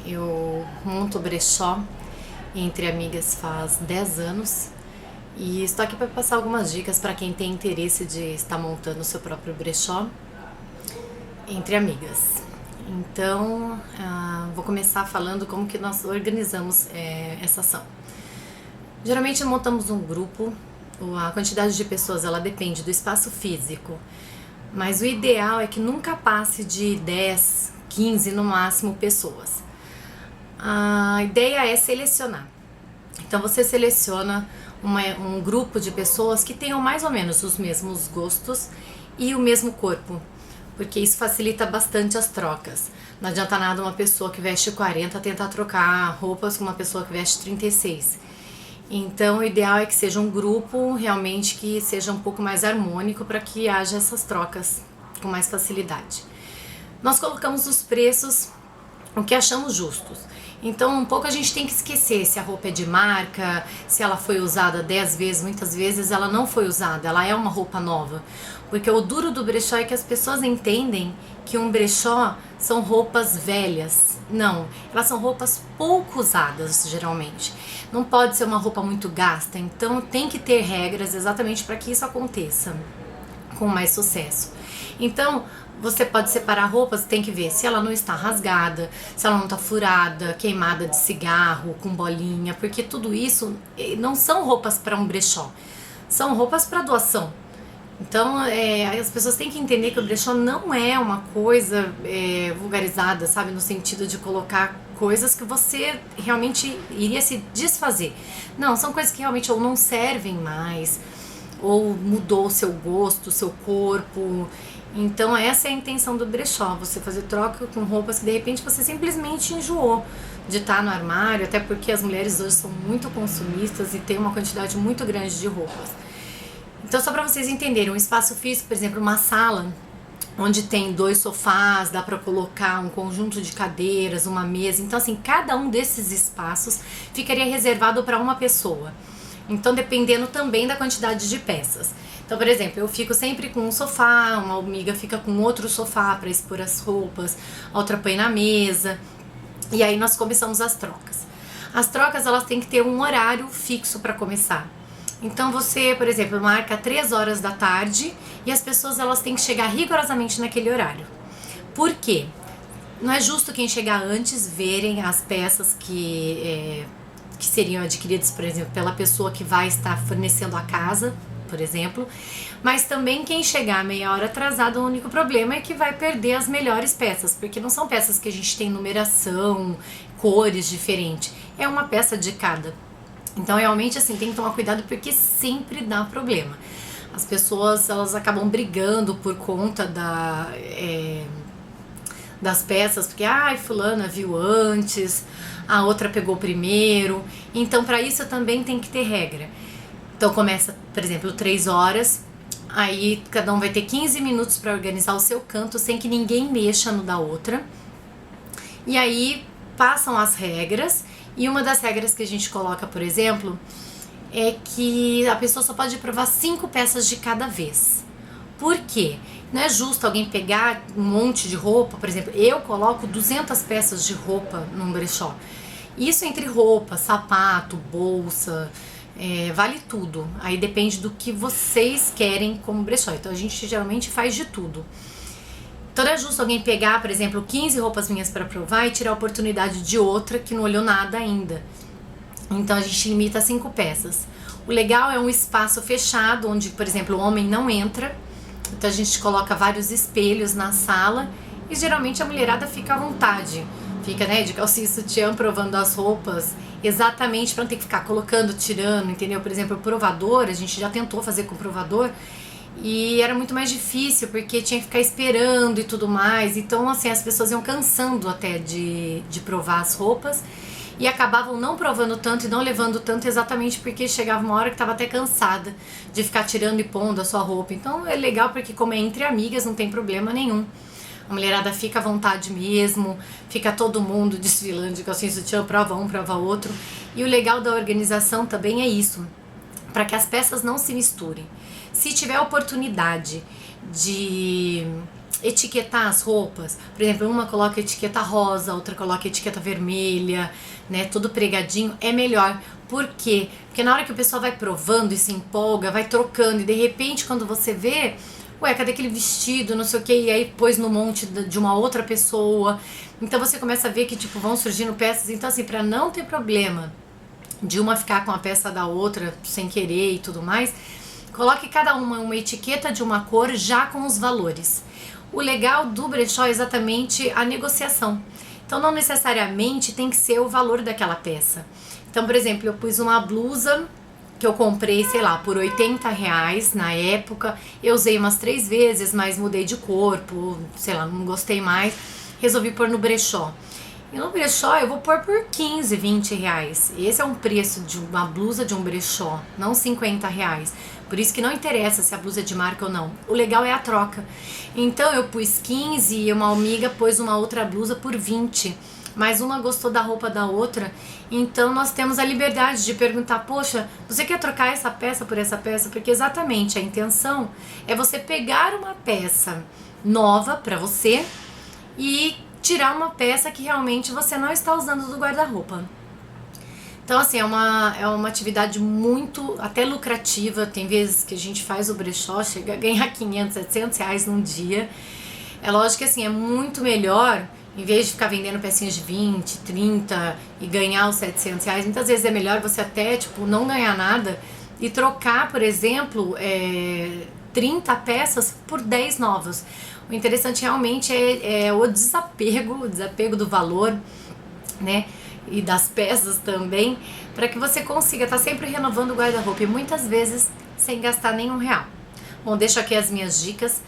Eu monto brechó entre amigas faz 10 anos e estou aqui para passar algumas dicas para quem tem interesse de estar montando o seu próprio brechó entre amigas. Então, vou começar falando como que nós organizamos essa ação. Geralmente montamos um grupo, a quantidade de pessoas ela depende do espaço físico, mas o ideal é que nunca passe de 10, 15 no máximo pessoas. A ideia é selecionar. Então você seleciona um grupo de pessoas que tenham mais ou menos os mesmos gostos e o mesmo corpo, porque isso facilita bastante as trocas. Não adianta nada uma pessoa que veste 40 tentar trocar roupas com uma pessoa que veste 36. Então o ideal é que seja um grupo realmente que seja um pouco mais harmônico para que haja essas trocas com mais facilidade. Nós colocamos os preços, o que achamos justos. Então um pouco a gente tem que esquecer se a roupa é de marca, se ela foi usada 10 vezes, muitas vezes ela não foi usada, ela é uma roupa nova. Porque o duro do brechó é que as pessoas entendem que um brechó são roupas velhas. Não, elas são roupas pouco usadas geralmente. Não pode ser uma roupa muito gasta, então tem que ter regras exatamente para que isso aconteça com mais sucesso. Então, você pode separar roupas, tem que ver se ela não está rasgada, se ela não está furada, queimada de cigarro, com bolinha, porque tudo isso não são roupas para um brechó, são roupas para doação. Então, as pessoas têm que entender que o brechó não é uma coisa vulgarizada, sabe? No sentido de colocar coisas que você realmente iria se desfazer. Não, são coisas que realmente ou não servem mais, ou mudou o seu gosto, o seu corpo. Então essa é a intenção do brechó, você fazer troca com roupas que de repente você simplesmente enjoou de estar no armário, até porque as mulheres hoje são muito consumistas e tem uma quantidade muito grande de roupas. Então só para vocês entenderem, um espaço físico, por exemplo, uma sala onde tem 2 sofás, dá para colocar um conjunto de cadeiras, uma mesa. Então assim, cada um desses espaços ficaria reservado para uma pessoa. Então dependendo também da quantidade de peças. Então, por exemplo, eu fico sempre com um sofá, uma amiga fica com outro sofá para expor as roupas, a outra põe na mesa. E aí nós começamos as trocas. As trocas elas têm que ter um horário fixo para começar. Então você, por exemplo, marca 3 horas da tarde e as pessoas elas têm que chegar rigorosamente naquele horário. Por quê? Não é justo quem chegar antes verem as peças que seriam adquiridas, por exemplo, pela pessoa que vai estar fornecendo a casa, por exemplo, mas também quem chegar meia hora atrasado, o único problema é que vai perder as melhores peças, porque não são peças que a gente tem numeração, cores diferentes, é uma peça de cada. Então realmente assim, tem que tomar cuidado porque sempre dá problema. As pessoas elas acabam brigando por conta das peças, porque fulana viu antes, a outra pegou primeiro. Então para isso também tem que ter regra. Então começa, por exemplo, 3 horas, aí cada um vai ter 15 minutos para organizar o seu canto sem que ninguém mexa no da outra. E aí passam as regras, e uma das regras que a gente coloca, por exemplo, é que a pessoa só pode provar 5 peças de cada vez. Por quê? Não é justo alguém pegar um monte de roupa, por exemplo, eu coloco 200 peças de roupa num brechó. Isso entre roupa, sapato, bolsa, vale tudo. Aí depende do que vocês querem como brechó. Então a gente geralmente faz de tudo. Então não é justo alguém pegar, por exemplo, 15 roupas minhas para provar e tirar a oportunidade de outra que não olhou nada ainda. Então a gente limita a 5 peças. O legal é um espaço fechado, onde, por exemplo, o homem não entra. Então a gente coloca vários espelhos na sala e geralmente a mulherada fica à vontade. Fica, de calcinha e sutiã provando as roupas, exatamente para não ter que ficar colocando, tirando, entendeu? Por exemplo, o provador, a gente já tentou fazer com o provador e era muito mais difícil porque tinha que ficar esperando e tudo mais. Então, assim, as pessoas iam cansando até de provar as roupas e acabavam não provando tanto e não levando tanto exatamente porque chegava uma hora que estava até cansada de ficar tirando e pondo a sua roupa. Então é legal porque como é entre amigas não tem problema nenhum. A mulherada fica à vontade mesmo, fica todo mundo desfilando de calcinha e sutiã, prova um, prova outro. E o legal da organização também é isso, para que as peças não se misturem. Se tiver oportunidade de etiquetar as roupas. Por exemplo, uma coloca etiqueta rosa, outra coloca etiqueta vermelha, né? Tudo pregadinho, é melhor. Por quê? Porque na hora que o pessoal vai provando e se empolga, vai trocando, e de repente quando você vê, ué, cadê aquele vestido, não sei o que, e aí pôs no monte de uma outra pessoa. Então você começa a ver que tipo vão surgindo peças. Então assim, pra não ter problema de uma ficar com a peça da outra sem querer e tudo mais, coloque cada uma etiqueta de uma cor já com os valores. O legal do brechó é exatamente a negociação. Então não necessariamente tem que ser o valor daquela peça. Então, por exemplo, eu pus uma blusa que eu comprei, sei lá, por R$ 80 na época. Eu usei umas 3 vezes, mas mudei de corpo, sei lá, não gostei mais. Resolvi pôr no brechó. E no brechó eu vou pôr por 15, 20 reais. Esse é um preço de uma blusa de um brechó, não 50 reais. Por isso que não interessa se a blusa é de marca ou não. O legal é a troca. Então eu pus 15 e uma amiga pôs uma outra blusa por 20. Mas uma gostou da roupa da outra. Então nós temos a liberdade de perguntar, poxa, você quer trocar essa peça por essa peça? Porque exatamente a intenção é você pegar uma peça nova pra você e tirar uma peça que realmente você não está usando do guarda-roupa. Então, assim, é uma atividade muito, até lucrativa. Tem vezes que a gente faz o brechó, chega a ganhar 500, 700 reais num dia. É lógico que, assim, é muito melhor, em vez de ficar vendendo pecinhas de 20, 30 e ganhar os 700 reais, muitas vezes é melhor você até, tipo, não ganhar nada e trocar, por exemplo, 30 peças por 10 novas. O interessante realmente é o desapego do valor, né? E das peças também, para que você consiga estar sempre renovando o guarda-roupa e muitas vezes sem gastar nenhum real. Bom, deixo aqui as minhas dicas.